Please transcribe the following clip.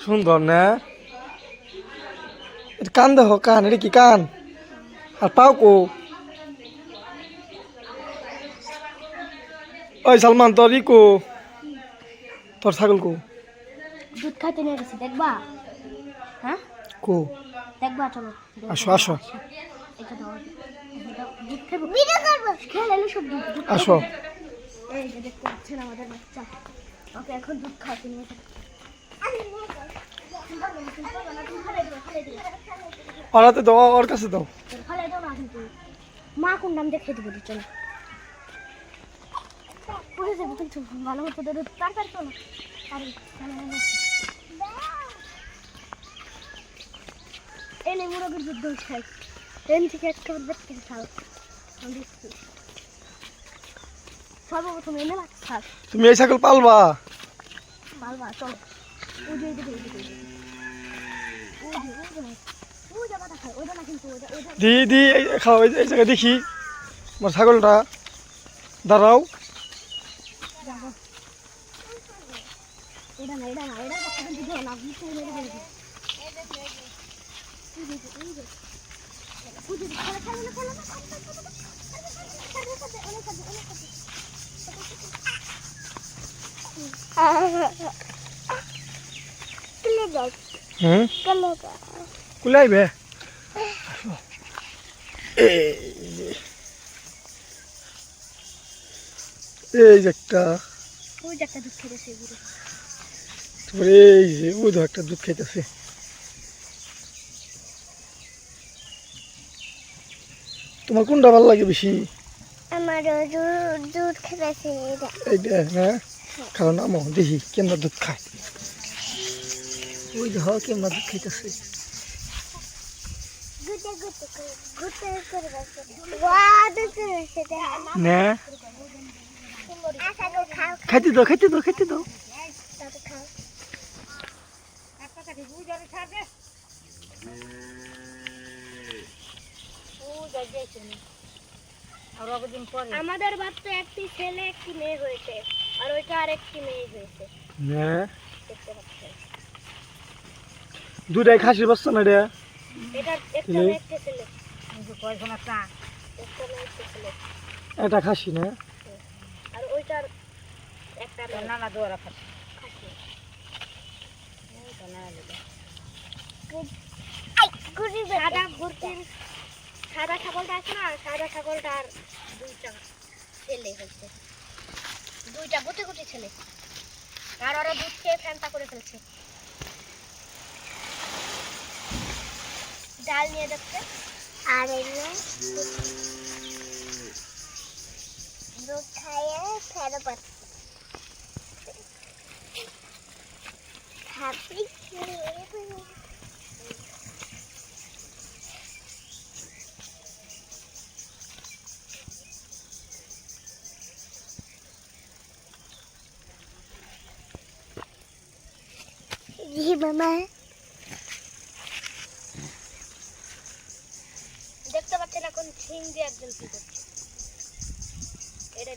সুন্দর না? এটা কান দেখো, কান, এটা কি কান? আর পাও কো? ওই সালমান, তোর ই কো? তোর ছাগল কো? দুধ খাইতে নিয়ে গেছে, দেখবা? হ্যাঁ, কো? দেখবা, চলো। আসো আসো এটা দাও, দুধ খাবো, ভিডিও করবো, খেলে সব দুধ আসো। এই যে দেখতে পাচ্ছেন আমাদের বাচ্চা, ওকে এখন দুধ খাওয়াতে নিয়ে যাবে। ওর হাতে দাও, ওর কাছে দাও। ফলে দাও না কিন্তু মা কোন নাম দেখে দেবো, চলো পড়ে যাবো কিন্তু ভালো মতো ধরে তাড়াতাড়ি চলো। এনে মুরগের যুদ্ধ খাই, ট্রেন থেকে একটা দেখতে খাও। সর্বপ্রথম এনে বাচ্চা তুমি এই ছাগল পালবা? পালবা, চলো। দি দি খাও, এই জায়গায় দেখি আমার ছাগলটা। দাঁড়াও। কুলে আইবে। এই যে একটা, ওই যে একটা দুধ খেতেছে, এই যে ওই তো একটা দুধ খাইতেছে। তোমার কোনটা ভালো লাগে বেশি? আমার দুধ খেতেছে এইটা না? কারণ আমো দেখি কেমন দুধ খায়। ওই দেখো কেমন দুধ খাইতেছে। না খাইতে দাও, খাইতে দাও, খাইতে দাও। আমাদের বাচ্চা একটি ছেলে একটি মেয়ে হয়েছে, আর ওইটা আরেকটি মেয়ে হয়েছে। দেখতে পাচ্ছেন দুটাই খাসির বাচ্চা না রে? এটা একটা মেয়ে একটা ছেলে, এটা খাসি না? আর ওইটার একটা নানা দোয়ারা খাসি। সাদা ছাগলটা আছে না, সাদা ছাগলটার দুইটা ছেলে হয়েছে, দুইটা গুটি গুটি ছেলে, আর ওরা দুধ খেয়ে ফ্যানটা করে ফেলছে। ডাল নিয়ে যাচ্ছে, আর দুধ খাইয়ে ফেরো পাচ্ছে। জি মামা, দেখতে পাচ্ছেন এখন সিং দিয়ে একজন কি করছে। এটা